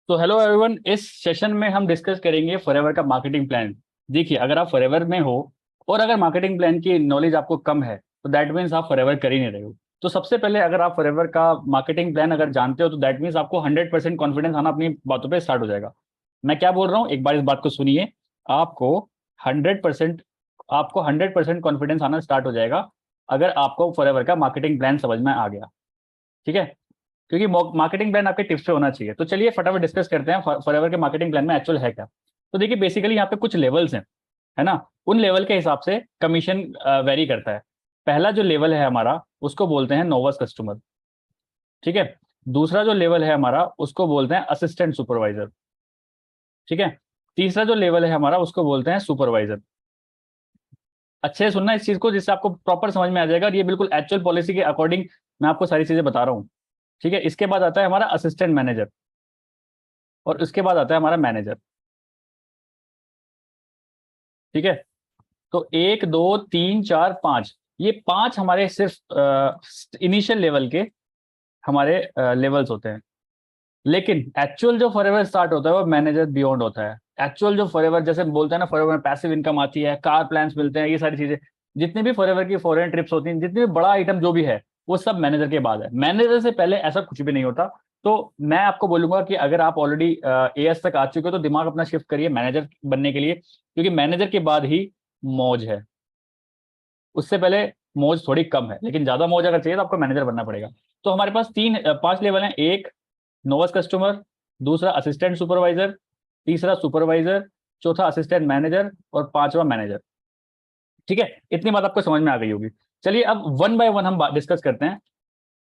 तो hello everyone, इस session में हम डिस्कस करेंगे फॉरएवर का मार्केटिंग प्लान। देखिए, अगर आप फॉरएवर में हो और अगर मार्केटिंग प्लान की नॉलेज आपको कम है तो दैट मीन्स आप फॉरएवर कर ही नहीं रहे हो। तो सबसे पहले अगर आप फॉरएवर का मार्केटिंग प्लान अगर जानते हो तो दैट मीन्स आपको 100% कॉन्फिडेंस आना अपनी बातों पे स्टार्ट हो जाएगा। मैं क्या बोल रहा हूँ, एक बार इस बात को सुनिए। आपको 100% आपको 100% कॉन्फिडेंस आना स्टार्ट हो जाएगा अगर आपको फॉरएवर का मार्केटिंग प्लान समझ में आ गया। ठीक है, क्योंकि मार्केटिंग प्लान आपके टिप्स पे होना चाहिए। तो चलिए फटाफट डिस्कस करते हैं फॉरएवर के मार्केटिंग प्लान में एक्चुअल है क्या। तो देखिए, बेसिकली यहाँ पे कुछ लेवल्स हैं, है ना। उन लेवल के हिसाब से कमीशन वेरी करता है। पहला जो लेवल है हमारा उसको बोलते हैं नोवस कस्टमर। ठीक है। दूसरा जो लेवल है हमारा उसको बोलते हैं असिस्टेंट सुपरवाइजर। ठीक है। तीसरा जो लेवल है हमारा उसको बोलते हैं सुपरवाइजर। अच्छे से सुनना इस चीज को, जिससे आपको प्रॉपर समझ में आ जाएगा, और ये बिल्कुल एक्चुअल पॉलिसी के अकॉर्डिंग मैं आपको सारी चीजें बता रहा हूँ। ठीक है। इसके बाद आता है हमारा असिस्टेंट मैनेजर और उसके बाद आता है हमारा मैनेजर। ठीक है। तो एक दो तीन चार पांच, ये पांच हमारे सिर्फ इनिशियल लेवल के हमारे लेवल्स होते हैं। लेकिन एक्चुअल जो फॉरएवर स्टार्ट होता है वो मैनेजर बियॉन्ड होता है। एक्चुअल जो फॉरएवर जैसे बोलते हैं ना, फॉरएवर में पैसिव इनकम आती है, कार प्लान्स मिलते हैं, ये सारी चीजें जितनी भी फॉरएवर की फॉरेन ट्रिप्स होती हैं, जितनी भी बड़ा आइटम जो भी है, वो सब मैनेजर के बाद है। मैनेजर से पहले ऐसा कुछ भी नहीं होता। तो मैं आपको बोलूंगा कि अगर आप ऑलरेडी एएस तक आ चुके हो तो दिमाग अपना शिफ्ट करिए मैनेजर बनने के लिए, क्योंकि मैनेजर के बाद ही मौज है। उससे पहले मौज थोड़ी कम है, लेकिन ज्यादा मौज अगर चाहिए तो आपको मैनेजर बनना पड़ेगा। तो हमारे पास पांच लेवल हैं। एक नोवस कस्टमर, दूसरा असिस्टेंट सुपरवाइजर, तीसरा सुपरवाइजर, चौथा असिस्टेंट मैनेजर और पांचवा मैनेजर। ठीक है, इतनी बात आपको समझ में आ गई होगी। चलिए अब वन बाय वन हम डिस्कस करते हैं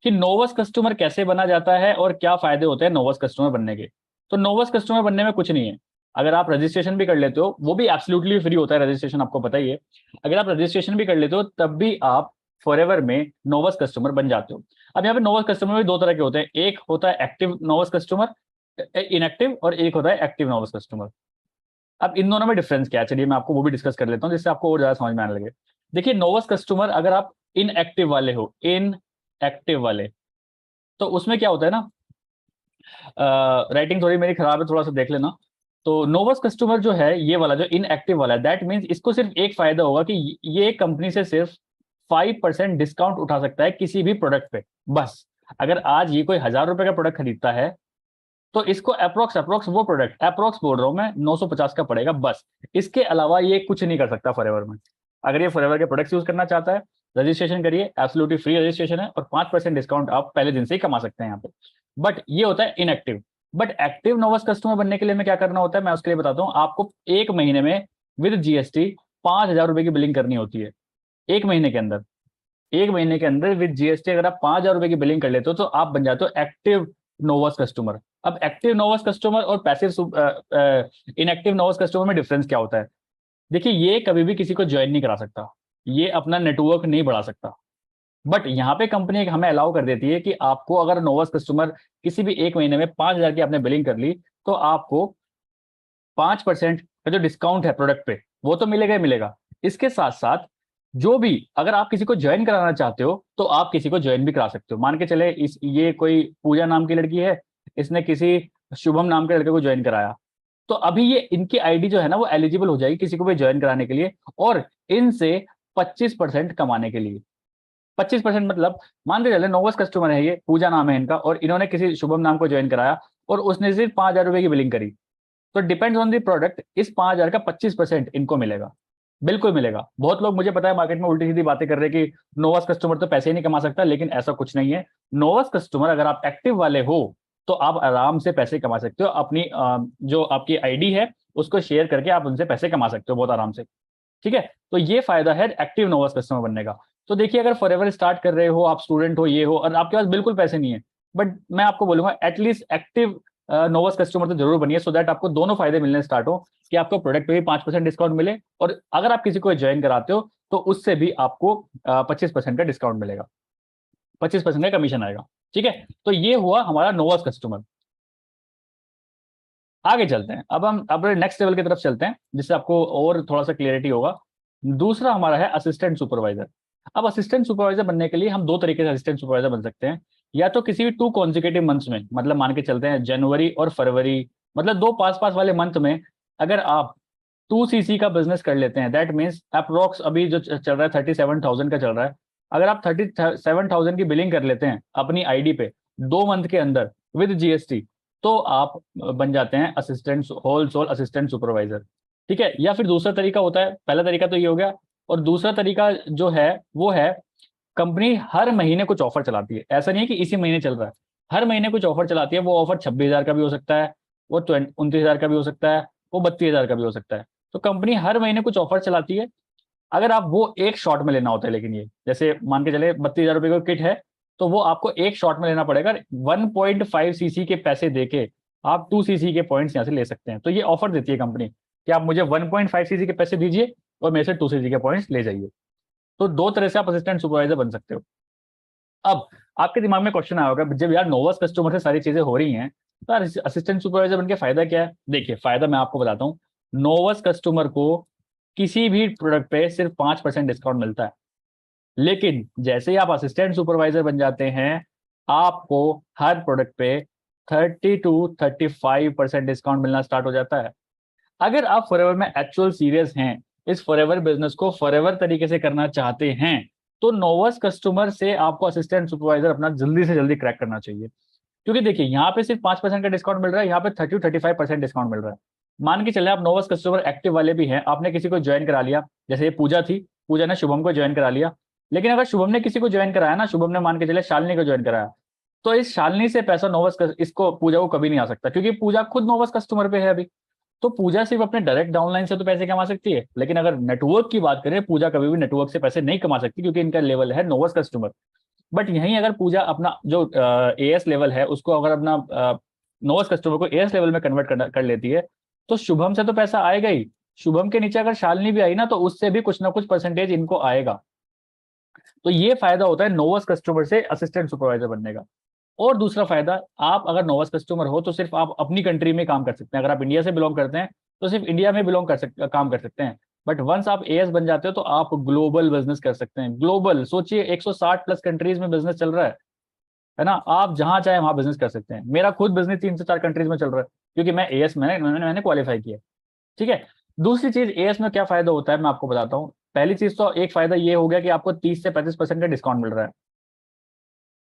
कि नोवस कस्टमर कैसे बना जाता है और क्या फायदे होते हैं नोवस कस्टमर बनने के। तो नोवस कस्टमर बनने में कुछ नहीं है। अगर आप रजिस्ट्रेशन भी कर लेते हो, वो भी एब्सोल्युटली फ्री होता है रजिस्ट्रेशन, आपको पता ही है। अगर आप रजिस्ट्रेशन भी कर लेते हो तब भी आप फॉरएवर में नोवस कस्टमर बन जाते हो। अब यहाँ पे नोवस कस्टमर भी दो तरह के होते हैं। एक होता है एक्टिव नोवस कस्टमर, इनएक्टिव, और एक होता है एक्टिव नोवस कस्टमर। अब इन दोनों में डिफरेंस क्या है, चलिए मैं आपको वो भी डिस्कस कर लेता हूँ जिससे आपको और ज्यादा समझ में आने लगे। देखिए, नोवस कस्टमर अगर आप इनएक्टिव वाले हो, इन एक्टिव वाले, तो उसमें क्या होता है ना, राइटिंग थोड़ी मेरी खराब है, थोड़ा सा देख लेना। तो नोवस कस्टमर जो है, ये वाला जो इनएक्टिव वाला है, दैट मीन्स इसको सिर्फ एक फायदा होगा कि ये कंपनी से सिर्फ 5% डिस्काउंट उठा सकता है किसी भी प्रोडक्ट पे, बस। अगर आज ये कोई 1,000 रुपए का प्रोडक्ट खरीदता है तो इसको अप्रोक्स अप्रोक्स वो प्रोडक्ट, अप्रोक्स बोल रहा हूं मैं, 950 का पड़ेगा, बस। इसके अलावा ये कुछ नहीं कर सकता फॉरएवर में। अगर ये फॉरएवर के प्रोडक्ट्स यूज करना चाहता है, रजिस्ट्रेशन करिए, एब्सोल्युटली फ्री रजिस्ट्रेशन है, और 5% डिस्काउंट आप पहले दिन से ही कमा सकते हैं यहाँ पे। बट ये होता है इनएक्टिव। बट एक्टिव नोवस कस्टमर बनने के लिए हमें क्या करना होता है, मैं उसके लिए बताता हूँ आपको। एक महीने में विद जीएसटी 5,000 रुपए की बिलिंग करनी होती है। एक महीने के अंदर, एक महीने के अंदर विद जीएसटी अगर आप 5,000 रुपए की बिलिंग कर लेते हो तो आप बन जाते हो एक्टिव नोवस कस्टमर। अब एक्टिव नोवस कस्टमर और पैसिव इनएक्टिव नोवस कस्टमर में डिफरेंस क्या होता है। देखिए, ये कभी भी किसी को ज्वाइन नहीं करा सकता, ये अपना नेटवर्क नहीं बढ़ा सकता। बट यहाँ पे कंपनी हमें अलाउ कर देती है कि आपको अगर नोवस कस्टमर किसी भी एक महीने में 5,000 की आपने बिलिंग कर ली तो आपको 5% का जो डिस्काउंट है प्रोडक्ट पे, वो तो मिलेगा ही मिलेगा। इसके साथ साथ जो भी, अगर आप किसी को ज्वाइन कराना चाहते हो तो आप किसी को ज्वाइन भी करा सकते हो। मान के चले इस ये कोई पूजा नाम की लड़की है, इसने किसी शुभम नाम के लड़के को ज्वाइन कराया, तो अभी ये इनकी आईडी जो है ना वो एलिजिबल हो जाएगी किसी को भी ज्वाइन कराने के लिए, और इनसे 25% कमाने के लिए। 25% मतलब, मान के चले नोवस कस्टमर है, ये पूजा नाम है इनका, और इन्होंने किसी शुभम नाम को ज्वाइन कराया और उसने सिर्फ 5,000 रुपए की बिलिंग करी, तो डिपेंड्स ऑन दी प्रोडक्ट, इस 5,000 का 25% इनको मिलेगा। बिल्कुल मिलेगा। बहुत लोग, मुझे पता है, मार्केट में उल्टी सीधी बातें कर रहे हैं कि नोवस कस्टमर तो पैसे ही नहीं कमा सकता, लेकिन ऐसा कुछ नहीं है। नोवस कस्टमर अगर आप एक्टिव वाले हो तो आप आराम से पैसे कमा सकते हो। अपनी जो आपकी आईडी है उसको शेयर करके आप उनसे पैसे कमा सकते हो बहुत आराम से। ठीक है। तो ये फायदा है एक्टिव नोवस कस्टमर बनने का। तो देखिए, अगर फॉरएवर स्टार्ट कर रहे हो, आप स्टूडेंट हो, ये हो, और आपके पास बिल्कुल पैसे नहीं है, बट मैं आपको बोलूंगा एटलीस्ट एक्टिव नोवस कस्टमर तो जरूर बनिए, सो दैट आपको दोनों फायदे मिलने स्टार्ट हो, कि आपको प्रोडक्ट पे भी 5% डिस्काउंट मिले, और अगर आप किसी को ज्वाइन कराते हो तो उससे भी आपको 25% का डिस्काउंट मिलेगा, 25% का कमीशन आएगा। ठीक है। तो ये हुआ हमारा नोवस कस्टमर। आगे चलते हैं, अब हम अब नेक्स्ट लेवल की तरफ चलते हैं जिससे आपको और थोड़ा सा क्लियरिटी होगा। दूसरा हमारा है असिस्टेंट सुपरवाइजर। अब असिस्टेंट सुपरवाइजर बनने के लिए हम दो तरीके से असिस्टेंट सुपरवाइजर बन सकते हैं। या तो किसी भी 2 कॉन्जिक्यूटिव मंथ्स में, मतलब मान के चलते हैं जनवरी और फरवरी, मतलब 2 पास पास वाले मंथ में अगर आप 2 सीसी का बिजनेस कर लेते हैं, दैट मीन्स अप्रोक्स अभी जो चल रहा है 37,000 का चल रहा है, अगर आप 37,000 की बिलिंग कर लेते हैं अपनी आईडी पे 2 मंथ के अंदर विद जीएसटी, तो आप बन जाते हैं assistant, whole sole assistant supervisor. ठीक है, या फिर दूसरा तरीका होता है, पहला तरीका तो ये हो गया, और दूसरा तरीका जो है वो है कंपनी हर महीने कुछ ऑफर चलाती है, ऐसा नहीं है कि इसी महीने चल रहा है, हर महीने कुछ ऑफर चलाती है। वो ऑफर 26,000 का भी हो सकता है, वो 29,000 का भी हो सकता है, वो 32,000 का भी हो सकता है। तो कंपनी हर महीने कुछ ऑफर चलाती है। अगर आप वो एक शॉट में लेना होता है, लेकिन ये जैसे मान के चले 32,000 रुपये का किट है, तो वो आपको एक शॉट में लेना पड़ेगा। 1.5 सीसी के पैसे देके आप 2 सीसी के पॉइंट्स यहाँ से ले सकते हैं। तो ये ऑफर देती है कंपनी कि आप मुझे 1.5 सीसी के पैसे दीजिए और मेरे से 2 सीसी के पॉइंट्स ले जाइए। तो 2 तरह से आप असिस्टेंट सुपरवाइजर बन सकते हो। अब आपके दिमाग में क्वेश्चन आया होगा, जब यार नोवस कस्टमर से सारी चीजें हो रही हैं, तो यार असिस्टेंट सुपरवाइजर बन के फायदा क्या है? देखिए, फायदा मैं आपको बताता हूँ। नोवस कस्टमर को किसी भी प्रोडक्ट पे सिर्फ 5% डिस्काउंट मिलता है, लेकिन जैसे ही आप असिस्टेंट सुपरवाइजर बन जाते हैं, आपको हर प्रोडक्ट पे 30 to 35% डिस्काउंट मिलना स्टार्ट हो जाता है। अगर आप फॉरएवर में एक्चुअल सीरियस हैं, इस फॉरएवर बिजनेस को फॉरएवर तरीके से करना चाहते हैं, तो नोवस कस्टमर से आपको असिस्टेंट सुपरवाइजर अपना जल्दी से जल्दी क्रैक करना चाहिए। क्योंकि देखिए, यहाँ पे सिर्फ 5% का डिस्काउंट मिल रहा है, यहाँ पे 30 to 35% डिस्काउंट मिल रहा है। मान के चले आप नोवस कस्टमर एक्टिव वाले भी हैं, आपने किसी को ज्वाइन करा लिया, जैसे ये पूजा थी, पूजा ने शुभम को ज्वाइन करा लिया। लेकिन अगर शुभम ने किसी को ज्वाइन कराया ना, शुभम ने मान के चले शालिनी को ज्वाइन कराया, तो इस शालिनी से पैसा इसको पूजा को कभी नहीं आ सकता, क्योंकि पूजा खुद नोवस कस्टमर पे है अभी। तो पूजा सिर्फ अपने डायरेक्ट डाउनलाइन से तो पैसे कमा सकती है, लेकिन अगर नेटवर्क की बात करें, पूजा कभी भी नेटवर्क से पैसे नहीं कमा सकती, क्योंकि इनका लेवल है नोवस कस्टमर। बट यहीं अगर पूजा अपना जो एएस लेवल है उसको अगर अपना नोवस कस्टमर को एएस लेवल में कन्वर्ट कर लेती है, तो शुभम से तो पैसा आएगा ही। शुभम के नीचे अगर शालिनी भी आई ना, तो उससे भी कुछ ना कुछ परसेंटेज इनको आएगा। तो ये फायदा होता है नोवस कस्टमर से असिस्टेंट सुपरवाइजर बनने का। और दूसरा फायदा, आप अगर नोवस कस्टमर हो तो सिर्फ आप अपनी कंट्री में काम कर सकते हैं। अगर आप इंडिया से बिलोंग करते हैं तो सिर्फ इंडिया में काम कर सकते हैं। बट वंस आप एएस बन जाते हो तो आप ग्लोबल बिजनेस कर सकते हैं। ग्लोबल सोचिए, 160 प्लस कंट्रीज में बिजनेस चल रहा है ना? आप जहां चाहे वहां बिजनेस कर सकते हैं। मेरा खुद बिजनेस 3 से 4 कंट्रीज में चल रहा है, क्योंकि मैं एएस मैंने क्वालिफाई किया। ठीक है। दूसरी चीज, एएस में क्या फायदा होता है मैं आपको बताता हूँ। पहली चीज तो एक फायदा ये हो गया कि आपको 30 से 35% का डिस्काउंट मिल रहा है।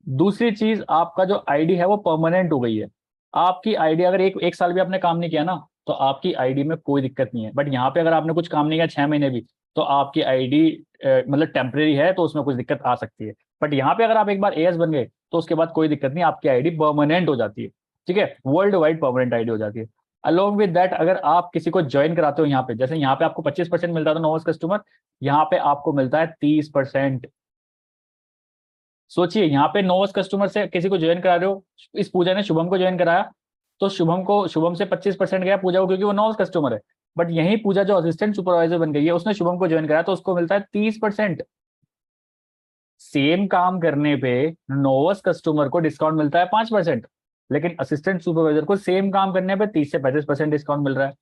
दूसरी चीज, आपका जो आईडी है वो परमानेंट हो गई है। आपकी आईडी अगर एक साल भी आपने काम नहीं किया ना, तो आपकी आईडी में कोई दिक्कत नहीं है। बट यहाँ पे अगर आपने कुछ काम नहीं किया 6 महीने भी, तो आपकी आईडी मतलब टेम्परेरी है, तो उसमें कुछ दिक्कत आ सकती है। बट यहाँ पे अगर आप एक बार एएस बन गए, तो उसके बाद कोई दिक्कत नहीं, आपकी आईडी परमानेंट हो जाती है। ठीक है, वर्ल्ड वाइड परमानेंट आईडी हो जाती है। अलोंग विद दैट, अगर आप किसी को ज्वाइन कराते हो यहाँ पे, जैसे यहाँ पे आपको 25% मिलता था नोवस कस्टमर, यहाँ पे आपको मिलता है 30%। सोचिए, यहाँ पे नोवस कस्टमर से किसी को ज्वाइन करा रहे हो, इस पूजा ने शुभम को ज्वाइन कराया, तो शुभम से 25% गया पूजा को, क्योंकि वो नोवस कस्टमर है। बट यही पूजा जो असिस्टेंट सुपरवाइजर बन गई है, उसने शुभम को ज्वाइन कराया, तो उसको मिलता है 30%। सेम काम करने पे नोवस कस्टमर को डिस्काउंट मिलता है 5%, लेकिन असिस्टेंट सुपरवाइजर को सेम काम करने पे 30 से 35% डिस्काउंट मिल रहा है।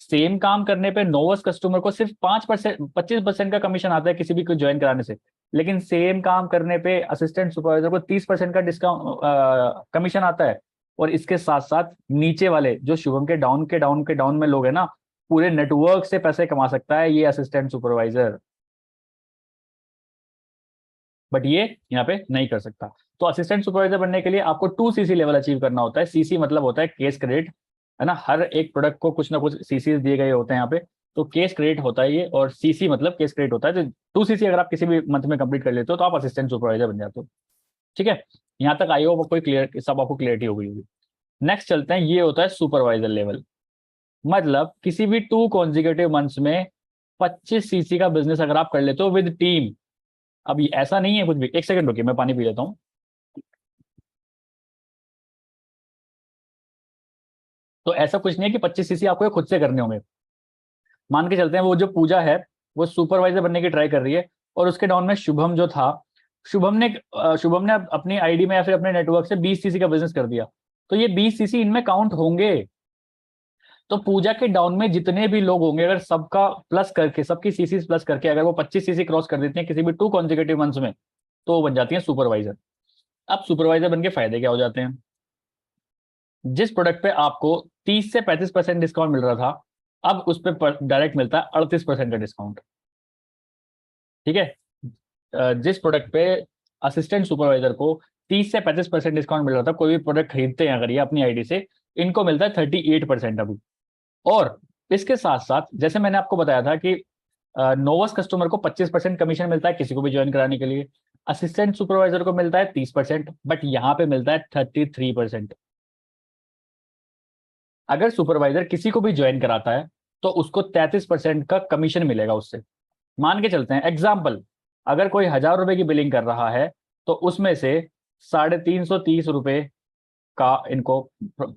सेम काम करने पे नोवस कस्टमर को सिर्फ 25% का कमीशन आता है किसी भी को ज्वाइन कराने से, लेकिन सेम काम करने पे असिस्टेंट सुपरवाइजर को 30% का डिस्काउंट कमीशन आता है। और इसके साथ साथ नीचे वाले जो शुभम के डाउन में लोग हैं ना, पूरे नेटवर्क से पैसे कमा सकता है ये असिस्टेंट सुपरवाइजर। बट ये यहाँ पे नहीं कर सकता। तो असिस्टेंट सुपरवाइजर बनने के लिए आपको 2 सीसी लेवल अचीव करना होता है। सीसी मतलब होता है केस क्रेडिट, है ना? हर एक प्रोडक्ट को कुछ ना कुछ सीसी दिए गए होते हैं यहाँ पे, तो केस क्रेडिट होता है ये, और सीसी मतलब केस क्रेडिट होता है। तो 2 सीसी अगर आप किसी भी मंथ में कंप्लीट कर लेते हो, तो आप असिस्टेंट सुपरवाइजर बन जाते हो। ठीक है, यहाँ तक आई हो कोई क्लियर, सब आपको क्लियरिटी हो गई होगी। नेक्स्ट चलते हैं, ये होता है सुपरवाइजर लेवल। मतलब किसी भी 2 कॉन्जिक्यूटिव मंथ्स में 25 सीसी का बिजनेस अगर आप कर लेते हो विद टीम। अब ये ऐसा नहीं है कुछ भी, एक सेकंड रुकिए, मैं पानी पी लेता हूँ। तो ऐसा कुछ नहीं है कि 25 सीसी आपको ये खुद से करने होंगे। मान के चलते हैं वो जो पूजा है, वो सुपरवाइजर बनने की ट्राई कर रही है, और उसके डाउन में शुभम जो था, शुभम ने अपनी आईडी में या फिर अपने नेटवर्क से 20 सीसी का बिजनेस कर दिया, तो ये 20 सीसी इनमें काउंट होंगे। तो पूजा के डाउन में जितने भी लोग होंगे, अगर सबका प्लस करके, सबकी सीसी प्लस करके अगर वो 25 सीसी क्रॉस कर देती हैं किसी भी 2 कॉन्जिक्यूटिव मंथ्स में, तो वो बन जाती है सुपरवाइजर। अब सुपरवाइजर बन के फायदे क्या हो जाते हैं? जिस प्रोडक्ट पे आपको 30 से 35% डिस्काउंट मिल रहा था, अब उस पर डायरेक्ट मिलता है 38% का डिस्काउंट। ठीक है। जिस प्रोडक्ट पे असिस्टेंट सुपरवाइजर को 30 से 35% डिस्काउंट मिल रहा था, कोई भी प्रोडक्ट खरीदते हैं अगर ये अपनी आईडी से, इनको मिलता है 38% अभी। और इसके साथ साथ जैसे मैंने आपको बताया था कि नोवस कस्टमर को 25% कमीशन मिलता है किसी को भी ज्वाइन कराने के लिए, असिस्टेंट सुपरवाइजर को मिलता है 30%, बट यहाँ पे मिलता है 33%। अगर सुपरवाइजर किसी को भी ज्वाइन कराता है तो उसको 33% का कमीशन मिलेगा उससे। मान के चलते हैं एग्जाम्पल, अगर कोई 1,000 रुपए की बिलिंग कर रहा है तो उसमें से 330 रुपए का इनको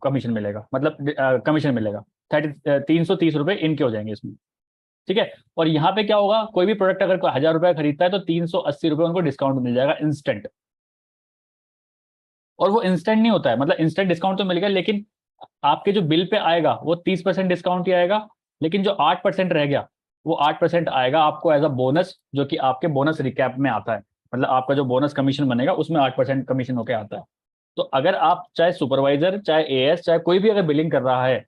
कमीशन मिलेगा, मतलब कमीशन मिलेगा 330 रुपए इनके हो जाएंगे इसमें। ठीक है। और यहाँ पे क्या होगा, कोई भी प्रोडक्ट अगर कोई 1,000 रुपए खरीदता है तो 380 रुपए उनको डिस्काउंट मिल जाएगा इंस्टेंट। और वो इंस्टेंट नहीं होता है, मतलब इंस्टेंट डिस्काउंट तो मिलेगा लेकिन आपके जो बिल पे आएगा वो 30% डिस्काउंट ही आएगा, लेकिन जो 8% रह गया वो 8% आएगा आपको एज अ बोनस, जो कि आपके बोनस रिकैप में आता है। मतलब आपका जो बोनस कमीशन बनेगा उसमें 8% कमीशन होके आता है। तो अगर आप चाहे सुपरवाइजर चाहे एएस चाहे कोई भी अगर बिलिंग कर रहा है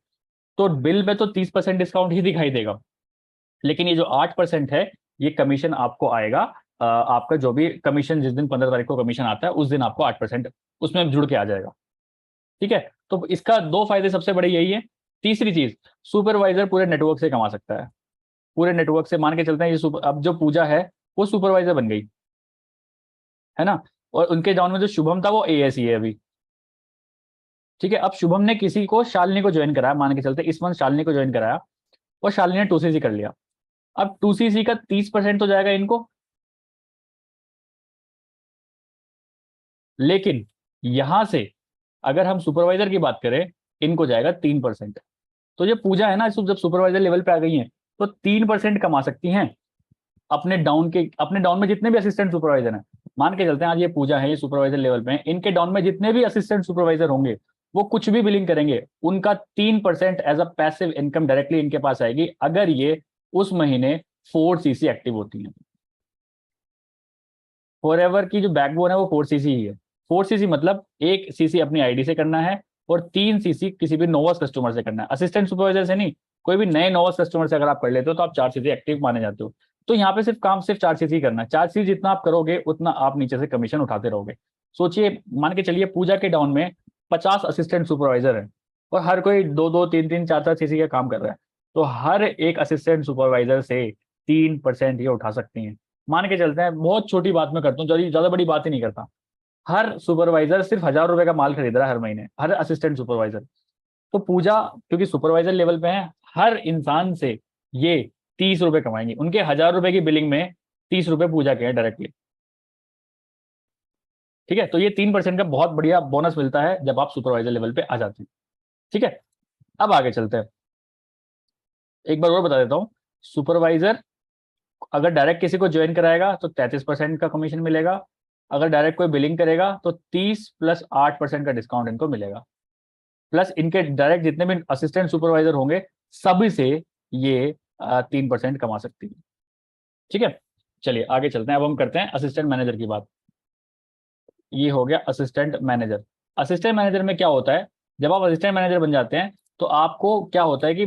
तो बिल में तो 30% डिस्काउंट ही दिखाई देगा, लेकिन ये जो 8% है ये कमीशन आपको आएगा। आपका जो भी कमीशन जिस दिन 15 तारीख को कमीशन आता है उस दिन आपको 8% उसमें जुड़ के आ जाएगा। ठीक है। तो इसका दो फायदे सबसे बड़े यही है। तीसरी चीज, सुपरवाइजर पूरे नेटवर्क से कमा सकता है। पूरे नेटवर्क से मान के चलते हैं ये अब जो पूजा है वो सुपरवाइजर बन गई, है ना। और उनके डाउन में जो शुभम था वो एएस ही है अभी। ठीक है। अब शुभम ने किसी को, शालिनी को ज्वाइन कराया, मान के चलते इस मंथ शालिनी को ज्वाइन कराया और शालिनी ने 2cc कर लिया। अब 2cc का 30% तो जाएगा इनको, लेकिन यहां से अगर हम सुपरवाइजर की बात करें इनको जाएगा 3%। तो ये पूजा है ना, जब सुपरवाइजर लेवल पे आ गई हैं तो 3% कमा सकती हैं अपने डाउन में जितने भी असिस्टेंट सुपरवाइजर हैं। मान के चलते हैं आज ये पूजा है, ये सुपरवाइजर लेवल पे है, इनके डाउन में जितने भी असिस्टेंट सुपरवाइजर होंगे वो कुछ भी बिलिंग करेंगे, उनका 3% as a passive income directly इनके पास आएगी अगर ये उस महीने 4cc एक्टिव होती हैं। फॉरएवर की जो बैकबोन है वो 4cc ही है। 4cc मतलब 1cc अपनी आईडी से करना है और 3cc किसी भी नोवस कस्टमर से करना है, असिस्टेंट सुपरवाइजर से नहीं। कोई भी नए नोवस कस्टमर से अगर आप कर लेते हो तो आप 4cc एक्टिव माने जाते हो। तो यहाँ पे सिर्फ काम सिर्फ 4cc करना है, 4cc जितना आप करोगे उतना आप नीचे से कमीशन उठाते रहोगे। सोचिए, मान के चलिए पूजा के डाउन में 50 असिस्टेंट सुपरवाइजर है और हर कोई 2-2, 3-3, 4-4 cc का काम कर रहा है, तो हर एक असिस्टेंट सुपरवाइजर से 3% ये उठा सकती हैं। मान के चलते हैं, बहुत छोटी बात मैं करता हूँ, ज्यादा बड़ी बात ही नहीं करता, हर सुपरवाइजर सिर्फ 1,000 रुपए का माल खरीद रहा है हर महीने, हर असिस्टेंट सुपरवाइजर। तो पूजा क्योंकि सुपरवाइजर लेवल पे है, हर इंसान से ये 30 रुपए कमाएंगे, उनके 1,000 रुपए की बिलिंग में 30 रुपए पूजा के हैं डायरेक्टली। ठीक है। तो ये 3% का बहुत बढ़िया बोनस मिलता है जब आप सुपरवाइजर लेवल पे आ जाते हैं। ठीक है। अब आगे चलते हैं, एक बार और बता देता हूँ। सुपरवाइजर अगर डायरेक्ट किसी को ज्वाइन कराएगा तो 33% का कमीशन मिलेगा, अगर डायरेक्ट कोई बिलिंग करेगा तो 30 + 8% का डिस्काउंट इनको मिलेगा, प्लस इनके डायरेक्ट जितने भी असिस्टेंट सुपरवाइजर होंगे सभी से ये 3% कमा सकती है। ठीक है। चलिए आगे चलते हैं, अब हम करते हैं असिस्टेंट मैनेजर की बात। ये हो गया असिस्टेंट मैनेजर। असिस्टेंट मैनेजर में क्या होता है, जब आप असिस्टेंट मैनेजर बन जाते हैं तो आपको क्या होता है कि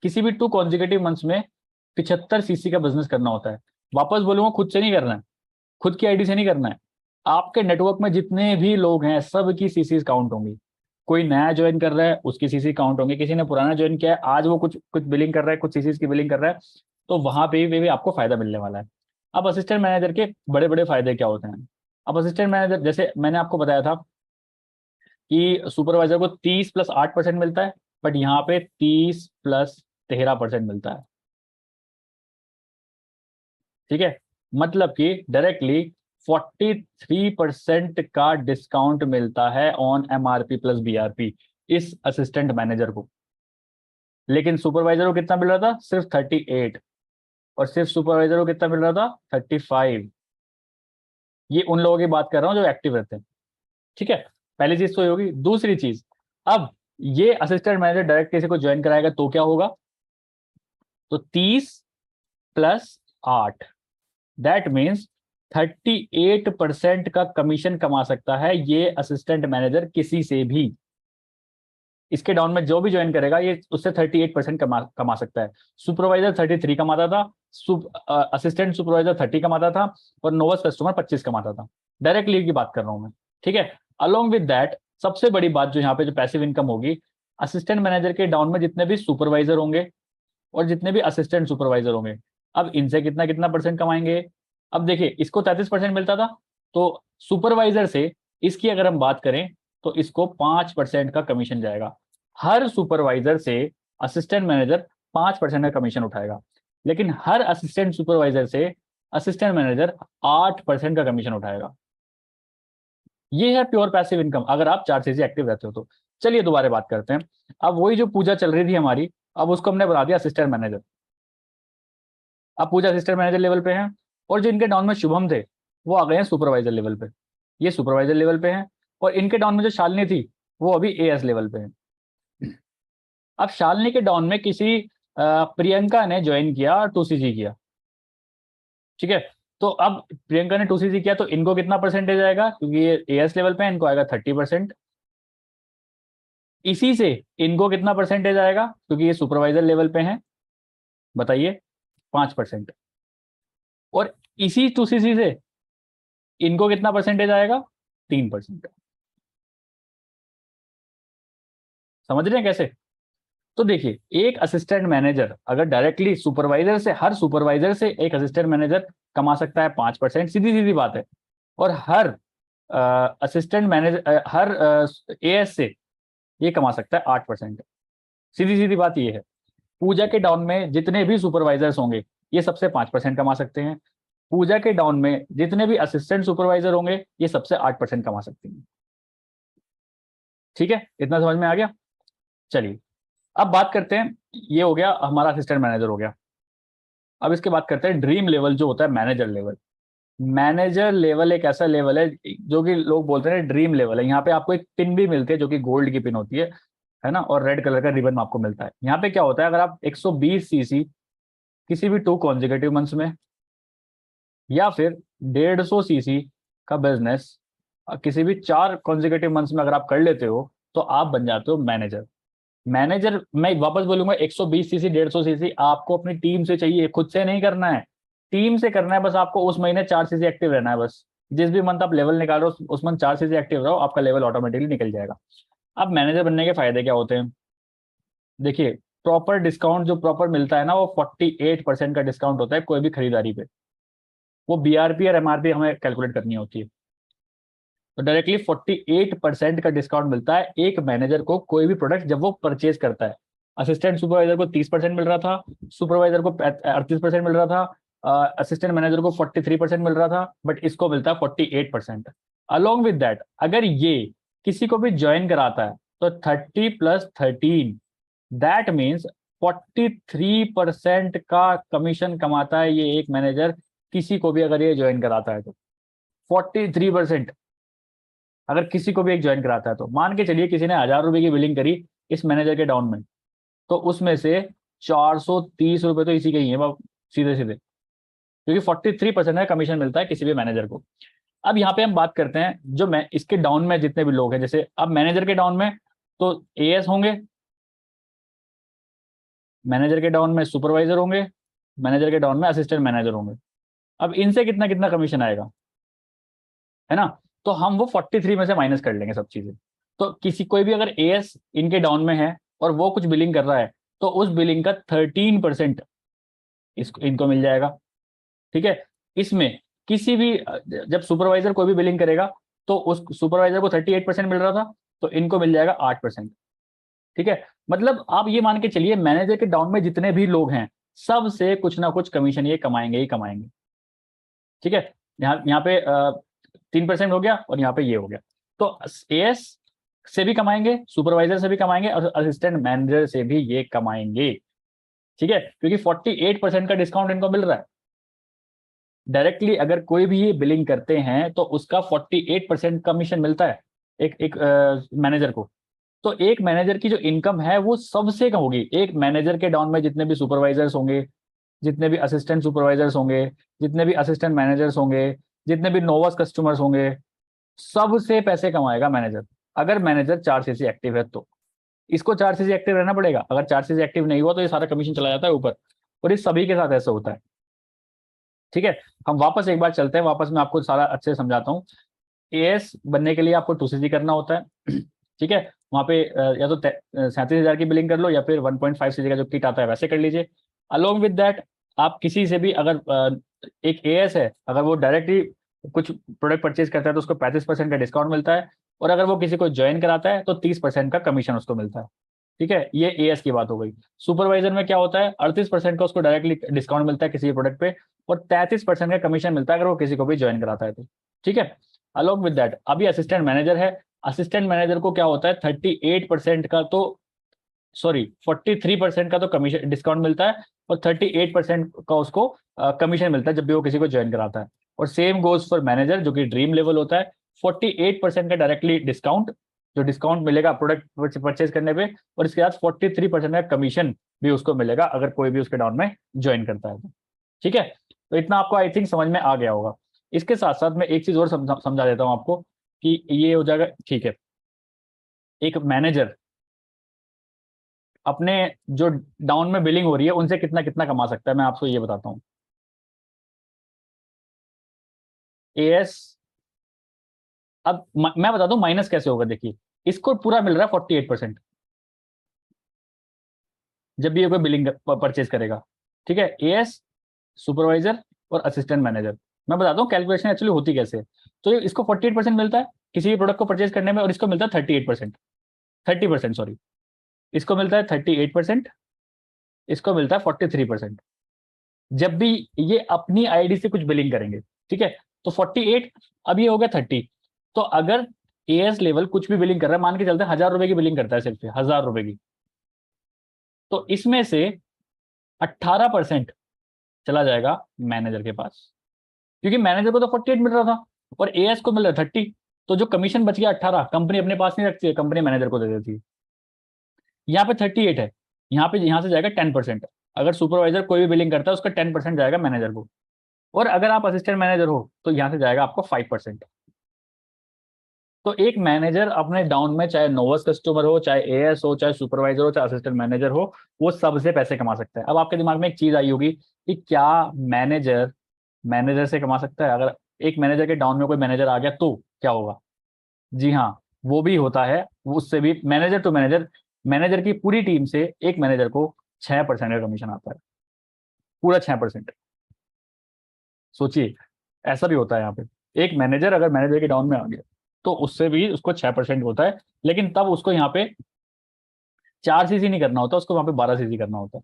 किसी भी 2 कॉन्जिक्यूटिव मंथ्स में 75cc का बिजनेस करना होता है। वापस बोलूंगा, खुद से नहीं करना है, खुद की आईडी से नहीं करना है, आपके नेटवर्क में जितने भी लोग हैं सब की सीसीज काउंट होंगी। कोई नया ज्वाइन कर रहा है उसकी सीसी काउंट होंगी, किसी ने पुराना ज्वाइन किया है आज वो कुछ कुछ बिलिंग कर रहा है, कुछ सीसीज की बिलिंग कर रहा है, तो वहां पे भी आपको फायदा मिलने वाला है। अब असिस्टेंट मैनेजर के बड़े बड़े फायदे क्या होते हैं? अब असिस्टेंट मैनेजर जैसे मैंने आपको बताया था कि सुपरवाइजर को 30 + 8% मिलता है, बट यहाँ पे 30 + 13% मिलता है। ठीक है। मतलब कि डायरेक्टली 43% का डिस्काउंट मिलता है ऑन एमआरपी प्लस बीआरपी इस असिस्टेंट मैनेजर को। लेकिन सुपरवाइजर को कितना मिल रहा था? सिर्फ 38। और सिर्फ सुपरवाइजर को कितना मिल रहा था? 35। ये उन लोगों की बात कर रहा हूं जो एक्टिव रहते हैं। ठीक है। पहली चीज तो ये होगी। दूसरी चीज, अब ये असिस्टेंट मैनेजर डायरेक्ट किसी को ज्वाइन कराएगा तो क्या होगा? तो 30 + 8, दैट मीन्स 38% का कमीशन कमा सकता है ये असिस्टेंट मैनेजर किसी से भी। इसके डाउन में जो भी ज्वाइन करेगा ये उससे 38% कमा सकता है। सुपरवाइजर 33 कमाता था, असिस्टेंट सुपरवाइजर 30 कमाता था, और नोवस कस्टमर 25 कमाता था। डायरेक्ट लीव की बात कर रहा हूं मैं, ठीक है। अलोंग विद दैट सबसे बड़ी बात जो यहाँ पे जो पैसिव इनकम होगी, असिस्टेंट मैनेजर के डाउन में जितने भी सुपरवाइजर होंगे और जितने भी असिस्टेंट सुपरवाइजर होंगे, अब इनसे कितना कितना परसेंट कमाएंगे। अब देखिए इसको 33% मिलता था, तो सुपरवाइजर से इसकी अगर हम बात करें तो इसको 5% का कमीशन जाएगा। हर सुपरवाइजर से असिस्टेंट मैनेजर 5% का कमीशन उठाएगा, लेकिन हर असिस्टेंट सुपरवाइजर से असिस्टेंट मैनेजर 8% का कमीशन उठाएगा। ये है प्योर पैसिव इनकम, अगर आप 4 चीजें एक्टिव रहते हो तो। चलिए दोबारा बात करते हैं। अब वही जो पूजा चल रही थी हमारी, अब उसको हमने बना दिया असिस्टेंट मैनेजर। अब पूजा असिस्टेंट मैनेजर लेवल पे हैं, और जो इनके डाउन में शुभम थे वो आ गए हैं सुपरवाइजर लेवल पे। ये सुपरवाइजर लेवल पे हैं, और इनके डाउन में जो शालिनी थी वो अभी एएस लेवल पे है। अब शालिनी के डाउन में किसी प्रियंका ने ज्वाइन किया और 2cc किया, ठीक है। तो अब प्रियंका ने 2cc किया तो इनको कितना परसेंटेज आएगा, क्योंकि ये एएस लेवल पे है, इनको आएगा 30%। इसी से इनको कितना परसेंटेज आएगा, क्योंकि ये सुपरवाइजर लेवल पे हैं, बताइए 5%। और इसी 2cc से इनको कितना परसेंटेज आएगा, 3%। समझ रहे हैं कैसे। तो देखिए एक असिस्टेंट मैनेजर अगर डायरेक्टली सुपरवाइजर से, हर सुपरवाइजर से एक असिस्टेंट मैनेजर कमा सकता है 5%, सीधी सीधी बात है। और हर असिस्टेंट मैनेजर, हर एएस से ये कमा सकता है 8%। सीधी सीधी बात ये है। पूजा के डाउन में जितने भी सुपरवाइजर्स होंगे ये सबसे 5% कमा सकते हैं। पूजा के डाउन में जितने भी असिस्टेंट सुपरवाइजर होंगे ये सबसे 8% कमा सकते हैं। ठीक है, इतना समझ में आ गया। चलिए अब बात करते हैं, ये हो गया हमारा असिस्टेंट मैनेजर हो गया। अब इसके बात करते हैं ड्रीम लेवल जो होता है मैनेजर लेवल। मैनेजर लेवल एक ऐसा लेवल है जो कि लोग बोलते हैं ड्रीम लेवल है। यहाँ पे आपको एक पिन भी मिलती है जो कि गोल्ड की पिन होती है ना, और रेड कलर का रिबन आपको मिलता है। यहाँ पे क्या होता है, अगर आप 120cc किसी भी 2 कॉन्जिक्यूटिव मंथ्स में, या फिर 150cc का बिजनेस किसी भी 4 कॉन्जिक्यूटिव मंथ्स में अगर आप कर लेते हो तो आप बन जाते हो मैनेजर। मैनेजर मैं वापस बोलूंगा, 120cc 150cc आपको अपनी टीम से चाहिए, खुद से नहीं करना है, टीम से करना है। बस आपको उस महीने 4cc एक्टिव रहना है, बस जिस भी मंथ आप लेवल निकाल रहे हो उस मंथ 4cc एक्टिव रहो, आपका लेवल ऑटोमेटिकली निकल जाएगा। अब मैनेजर बनने के फायदे क्या होते हैं, देखिए प्रॉपर डिस्काउंट जो प्रॉपर मिलता है ना, वो 48% का डिस्काउंट होता है कोई भी खरीदारी पे। वो बीआरपी और एमआरपी हमें कैलकुलेट करनी होती है। तो डायरेक्टली 48% का डिस्काउंट मिलता है एक मैनेजर को कोई भी प्रोडक्ट जब वो परचेज करता है। असिस्टेंट सुपरवाइजर को 30% मिल रहा था, सुपरवाइजर को 38% मिल रहा था, असिस्टेंट मैनेजर को 43% मिल रहा था, बट इसको मिलता है 48%। अलोंग विद दैट अगर ये किसी को भी ज्वाइन कराता है तो 30 + 13 दैट मीन्स 43% का कमीशन कमाता है ये एक मैनेजर, किसी को भी अगर ये ज्वाइन कराता है तो 43%। अगर किसी को भी एक ज्वाइन कराता है तो मान के चलिए किसी ने 1000 रुपए की बिलिंग करी इस मैनेजर के डाउन में, तो उसमें से 430 रुपए तो इसी के ही है सीधे सीधे, क्योंकि 43% का कमीशन मिलता है किसी भी मैनेजर को। अब यहाँ पे हम बात करते हैं जो मैं इसके डाउन में जितने भी लोग हैं, जैसे अब मैनेजर के डाउन में तो एएस होंगे, मैनेजर के डाउन में सुपरवाइजर होंगे, मैनेजर के डाउन में असिस्टेंट मैनेजर होंगे। अब इनसे कितना कितना कमीशन आएगा, है ना। तो हम वो 43 में से माइनस कर लेंगे सब चीजें। तो किसी कोई भी अगर एएस इनके डाउन में है और वो कुछ बिलिंग कर रहा है तो उस बिलिंग का 13% इसको इनको मिल जाएगा, ठीक है। इसमें किसी भी जब सुपरवाइजर कोई भी बिलिंग करेगा तो उस सुपरवाइजर को 38% मिल रहा था तो इनको मिल जाएगा 8%, ठीक है। मतलब आप ये मान के चलिए मैनेजर के डाउन में जितने भी लोग हैं सब से कुछ ना कुछ कमीशन ये कमाएंगे ही कमाएंगे, ठीक है। यहाँ पे 3% हो गया और यहाँ पे ये हो गया। तो एएस से भी कमाएंगे, सुपरवाइजर से भी कमाएंगे और असिस्टेंट मैनेजर से भी ये कमाएंगे, ठीक है, क्योंकि 48% का डिस्काउंट इनको मिल रहा है। डायरेक्टली अगर कोई भी ये बिलिंग करते हैं तो उसका 48% कमीशन मिलता है एक मैनेजर को। तो एक मैनेजर की जो इनकम है वो सबसे कम होगी। एक मैनेजर के डाउन में जितने भी सुपरवाइजर्स होंगे, जितने भी असिस्टेंट सुपरवाइजर्स होंगे, जितने भी असिस्टेंट मैनेजर्स होंगे, जितने भी नोवस कस्टमर्स होंगे, सबसे पैसे कमाएगा मैनेजर, अगर मैनेजर 4cc एक्टिव है तो। इसको 4cc एक्टिव रहना पड़ेगा, अगर 4cc एक्टिव नहीं हुआ तो ये सारा कमीशन चला जाता है ऊपर, और ये सभी के साथ ऐसा होता है। ठीक है, हम वापस एक बार चलते हैं, वापस मैं आपको सारा अच्छे से समझाता हूँ। एएस बनने के लिए आपको 2cc करना होता है। ठीक है, वहां पे या तो 37,000 की बिलिंग कर लो, या फिर 1.5cc का जो किट आता है वैसे कर लीजिए। अलोंग विद दैट, आप किसी से भी अगर एक एएस है, अगर वो डायरेक्टली कुछ प्रोडक्ट परचेज करता है तो उसको 35% का डिस्काउंट मिलता है, और अगर वो किसी को ज्वाइन कराता है तो 30% का कमीशन उसको मिलता है। ठीक है, ये एएस की बात हो गई। सुपरवाइजर में क्या होता है, 38% का उसको डायरेक्टली डिस्काउंट मिलता है किसी भी प्रोडक्ट पे, और 33% का कमीशन मिलता है अगर वो किसी को भी ज्वाइन कराता है तो। ठीक है, अलॉन्ग विद दैट अभी असिस्टेंट मैनेजर है, असिस्टेंट मैनेजर को क्या होता है, 38% का तो, सॉरी 43% का तो कमीशन डिस्काउंट मिलता है, और 38% का उसको कमीशन मिलता है जब भी वो किसी को ज्वाइन कराता है। और सेम गोज फॉर मैनेजर, जो कि ड्रीम लेवल होता है, 48% का डायरेक्टली डिस्काउंट, जो डिस्काउंट मिलेगा प्रोडक्ट परचेज करने पे, और इसके बाद 43% का कमीशन भी उसको मिलेगा अगर कोई भी उसके डाउन में ज्वाइन करता है तो। ठीक है, तो इतना आपको आई थिंक समझ में आ गया होगा। इसके साथ साथ मैं एक चीज और समझा देता हूं आपको कि ये हो जाएगा। ठीक है, एक मैनेजर अपने जो डाउन में बिलिंग हो रही है उनसे कितना कितना कमा सकता है, मैं आपको ये बताता हूँ। एएस, अब मैं बताता हूँ माइनस कैसे होगा। देखिए, इसको पूरा मिल रहा है 48% जब भी ये कोई बिलिंग परचेज करेगा। ठीक है, एएस, सुपरवाइजर और असिस्टेंट मैनेजर, मैं बताता हूँ कैलकुलेशन एक्चुअली होती कैसे है। तो इसको 48% मिलता है किसी भी प्रोडक्ट को परचेज करने में, और इसको मिलता है 38%, 30%, सॉरी, इसको मिलता है 38%, इसको मिलता है 43% जब भी ये अपनी आईडी से कुछ बिलिंग करेंगे। ठीक है, तो 48, अब ये हो गया 30। तो अगर एएस लेवल कुछ भी बिलिंग कर रहा है, मान के चलते हैं 1,000 रुपए की बिलिंग करता है, सिर्फ 1,000 रुपए की, तो इसमें से 18% चला जाएगा मैनेजर के पास, क्योंकि मैनेजर को तो 48 मिल रहा था और एएस को मिल रहा है 30। तो जो कमीशन बच गया 18, कंपनी अपने पास नहीं रखती है, कंपनी मैनेजर को दे देती है। यहाँ पे 38 है, यहाँ पे यहाँ से जाएगा 10%। अगर सुपरवाइजर कोई भी बिलिंग करता है उसका 10% जाएगा मैनेजर को, और अगर आप असिस्टेंट मैनेजर हो तो यहाँ से जाएगा आपको 5%। तो एक मैनेजर अपने डाउन में, चाहे नोवस कस्टमर हो, चाहे एएस हो, चाहे सुपरवाइजर हो, चाहे असिस्टेंट मैनेजर हो, वो सबसे पैसे कमा सकता है। अब आपके दिमाग में एक चीज आई होगी कि क्या मैनेजर मैनेजर से कमा सकता है, अगर एक मैनेजर के डाउन में कोई मैनेजर आ गया तो क्या होगा। जी हाँ, वो भी होता है, उससे भी मैनेजर टू मैनेजर, मैनेजर की पूरी टीम से एक मैनेजर को 6% का कमीशन आता है, पूरा 6%। सोचिए, ऐसा भी होता है यहाँ पे, एक मैनेजर अगर मैनेजर के डाउन में आ गया तो उससे भी उसको 6% होता है, लेकिन तब उसको यहाँ पे 4cc नहीं करना होता, उसको वहां पे 12cc करना होता है।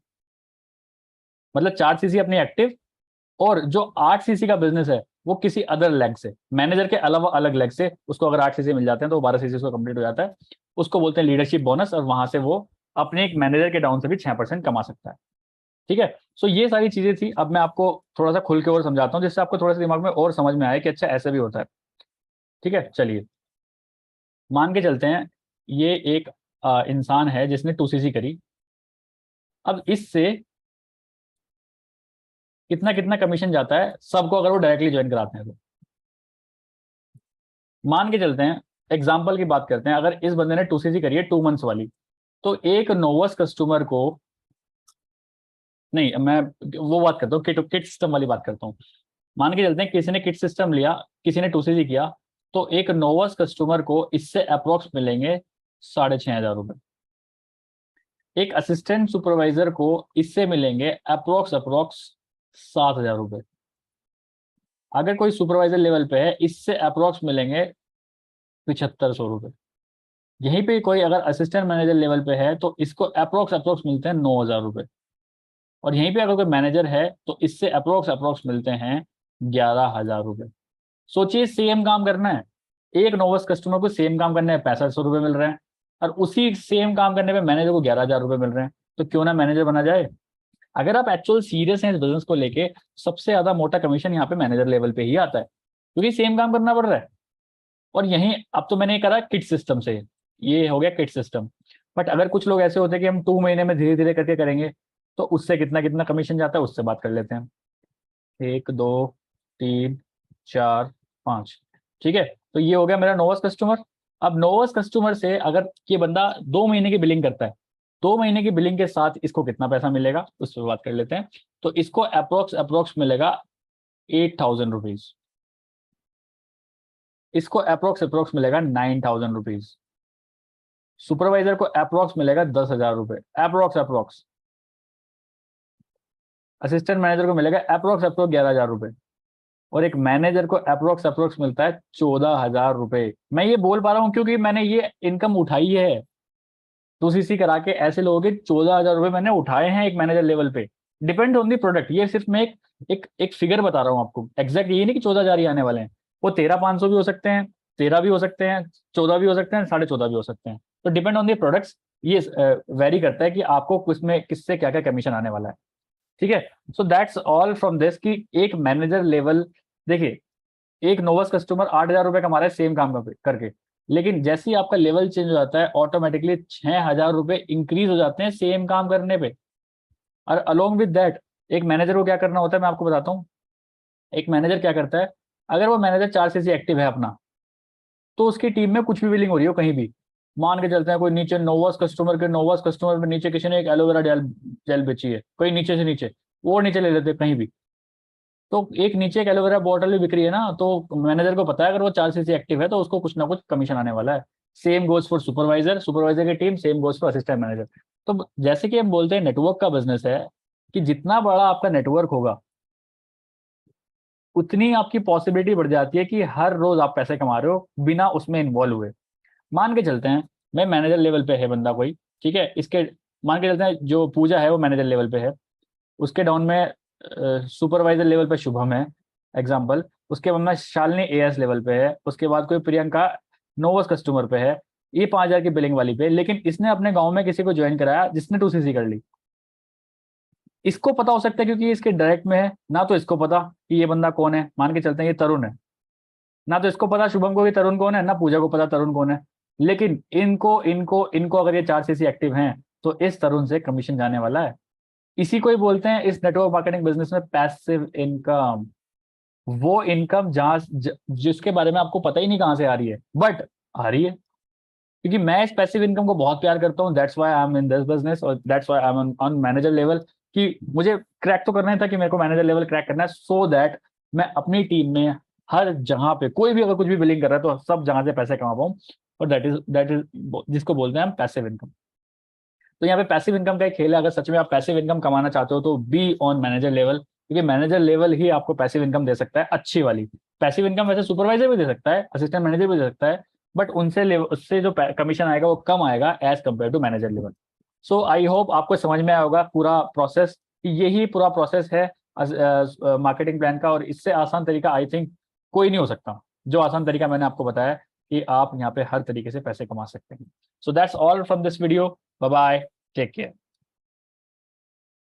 मतलब 4cc अपनी एक्टिव, और जो 8cc का बिजनेस है वो किसी अदर लेग से, मैनेजर के अलावा अलग लेग से उसको अगर 8cc मिल जाते हैं तो वो 12cc उसको कंप्लीट हो जाता है, उसको बोलते हैं लीडरशिप बोनस, और वहां से वो अपने एक मैनेजर के डाउन से भी 6% कमा सकता है। ठीक है, सो ये सारी चीजें थी। अब मैं आपको थोड़ा सा खुल के और समझाता हूँ, जिससे आपको थोड़ा सा दिमाग में और समझ में आए कि अच्छा ऐसे भी होता है। ठीक है, चलिए, मान के चलते हैं ये एक इंसान है जिसने 2cc करी। अब इससे कितना कितना कमीशन जाता है सबको, अगर वो डायरेक्टली ज्वाइन कराते हैं तो। मान के चलते हैं, एग्जाम्पल की बात करते हैं, अगर इस बंदे ने 2cc करी है 2 मंथ्स वाली, तो एक नोवस कस्टमर को, नहीं मैं वो बात करता हूँ, किट किट सिस्टम वाली बात करता हूँ। मान के चलते हैं किसी ने किट सिस्टम लिया, किसी ने 2cc किया, तो एक नोवस कस्टमर को इससे अप्रोक्स मिलेंगे 6,500 रुपए। एक असिस्टेंट सुपरवाइजर को इससे मिलेंगे अप्रोक्स अप्रोक्स 7,000 रुपए। अगर कोई सुपरवाइजर लेवल पे है, इससे अप्रोक्स मिलेंगे 7,500 रुपए। यहीं पे कोई अगर असिस्टेंट मैनेजर लेवल पे है तो इसको अप्रोक्स अप्रोक्स मिलते हैं 9,000 रुपए। और यहीं पे अगर कोई मैनेजर है तो इससे अप्रोक्स अप्रोक्स मिलते हैं 11,000 रुपए। सोचिए, सेम काम करना है, एक नोवस कस्टमर को सेम काम करने में 6500 रुपये मिल रहे हैं, और उसी सेम काम करने पे मैनेजर को 11,000 रुपये मिल रहे हैं, तो क्यों ना मैनेजर बना जाए। अगर आप एक्चुअल सीरियस हैं इस बिजनेस को लेके, सबसे ज्यादा मोटा कमीशन यहाँ पे मैनेजर लेवल पे ही आता है, क्योंकि सेम काम करना पड़ रहा है। और यहीं अब तो मैंने करा किट सिस्टम से, ये हो गया किट सिस्टम। बट अगर कुछ लोग ऐसे होते हैं कि हम 2 महीने में धीरे धीरे करके करेंगे, तो उससे कितना कितना कमीशन जाता है उससे बात कर लेते हैं। 1 2 3 4 5। ठीक है, तो ये हो गया मेरा नोवस कस्टमर। अब नोवस कस्टमर से अगर ये बंदा 2 महीने की बिलिंग करता है, 2 महीने की बिलिंग के साथ इसको कितना पैसा मिलेगा उस पर बात कर लेते हैं। तो इसको अप्रोक्स मिलेगा 8,000 रुपीज, इसको अप्रोक्स मिलेगा 9,000 रुपीज, सुपरवाइजर को अप्रोक्स मिलेगा 10,000 रुपए, अप्रोक्स। असिस्टेंट मैनेजर को मिलेगा अप्रोक्स 11,000 रुपए, और एक मैनेजर को अप्रोक्स मिलता है 14,000 रुपए। मैं ये बोल पा रहा हूँ क्योंकि मैंने ये इनकम उठाई है, 2CC करा के ऐसे लोगों के 14,000 रुपए मैंने उठाए हैं एक मैनेजर लेवल पे। डिपेंड ऑन दी प्रोडक्ट, ये सिर्फ मैं एक फिगर बता रहा हूँ आपको, एग्जैक्ट ये नहीं कि 14,000 ही आने वाले हैं, वो 13,500 भी हो सकते हैं, 13 भी हो सकते हैं, 14 भी हो सकते हैं, 14.5 भी हो सकते हैं। तो डिपेंड ऑन दी प्रोडक्ट्स, ये वेरी करता है कि आपको किसमें किससे क्या क्या कमीशन आने वाला है। ठीक है, सो दैट्स ऑल फ्रॉम दिस कि एक मैनेजर लेवल, देखिए एक नोवस कस्टमर 8,000 रुपए कमा रहा है सेम काम करके, लेकिन जैसे ही आपका लेवल चेंज हो जाता है ऑटोमेटिकली 6,000 रुपए इंक्रीज हो जाते हैं सेम काम करने पे। और अलोंग विद दैट एक मैनेजर को क्या करना होता है मैं आपको बताता हूँ। एक मैनेजर क्या करता है, अगर वो मैनेजर 4CC एक्टिव है अपना, तो उसकी टीम में कुछ भी बिलिंग हो रही हो कहीं भी, मान के चलते हैं कोई नीचे नोवस कस्टमर में नीचे किसी ने एक एलोवेरा जेल जेल बेची है, कोई नीचे से नीचे, वो नीचे ले लेते हैं कहीं भी, तो एक नीचे एक एलोवेरा बॉटल भी बिक रही है ना, तो मैनेजर को पता है अगर वो 4CC एक्टिव है तो उसको कुछ ना कुछ कमीशन आने वाला है। सेम गोज फॉर सुपरवाइजर की team, same goes for assistant manager. तो जैसे कि हम बोलते हैं नेटवर्क का बिजनेस है, कि जितना बड़ा आपका नेटवर्क होगा उतनी आपकी पॉसिबिलिटी बढ़ जाती है कि हर रोज आप पैसे कमा रहे हो बिना उसमें इन्वॉल्व हुए। मान के चलते हैं मैं मैनेजर लेवल पे है बंदा कोई, ठीक है, इसके मान के चलते हैं जो पूजा है वो मैनेजर लेवल पे है, उसके डाउन में सुपरवाइजर लेवल पे शुभम है एग्जाम्पल, उसके बाद में शालिनी AS लेवल पे है, उसके बाद कोई प्रियंका नोवस कस्टमर पे है, ये 5,000 की बिलिंग वाली पे, लेकिन इसने अपने गांव में किसी को ज्वाइन कराया जिसने 2CC कर ली। इसको पता हो सकता है क्योंकि ये इसके डायरेक्ट में है, ना तो इसको पता कि ये बंदा कौन है, मान के चलते हैं ये तरुण है, ना तो इसको पता शुभम को कि तरुण कौन है, ना पूजा को पता तरुण कौन है, लेकिन इनको इनको इनको अगर ये 4CC एक्टिव हैं तो इस तरुण से कमीशन जाने वाला है। इसी को ही बोलते हैं इस नेटवर्क मार्केटिंग बिजनेस में पैसिव इनकम। वो इनकम जहां जिसके बारे में आपको पता ही नहीं कहां से आ रही है, बट आ रही है, क्योंकि मैं इस पैसिव इनकम को बहुत प्यार करता हूँ, that's why I am in this business, और that's why I am on manager level, कि मुझे क्रैक तो करना ही था कि मेरे को मैनेजर लेवल क्रैक करना है, सो दैट मैं अपनी टीम में हर जहां पे कोई भी अगर कुछ भी बिलिंग कर रहा है तो सब जहां से पैसे कमा पाऊँ, और दैट इज जिसको बोलते हैं हम पैसिव इनकम। तो यहाँ पे पैसिव इनकम का एक खेल है, अगर सच में आप पैसिव इनकम कमाना चाहते हो तो बी ऑन मैनेजर लेवल, क्योंकि मैनेजर लेवल ही आपको पैसिव इनकम दे सकता है अच्छी वाली। पैसिव इनकम वैसे सुपरवाइजर भी दे सकता है, असिस्टेंट मैनेजर भी दे सकता है, बट उससे जो कमीशन आएगा वो कम आएगा as compare to manager level. So I hope आपको समझ में आया होगा पूरा प्रोसेस, यही पूरा प्रोसेस है मार्केटिंग प्लान का, और इससे आसान तरीका आई थिंक कोई नहीं हो सकता, जो आसान तरीका मैंने आपको बताया कि आप यहाँ पे हर तरीके से पैसे कमा सकते हैं। So that's all from this video, bye bye, take care.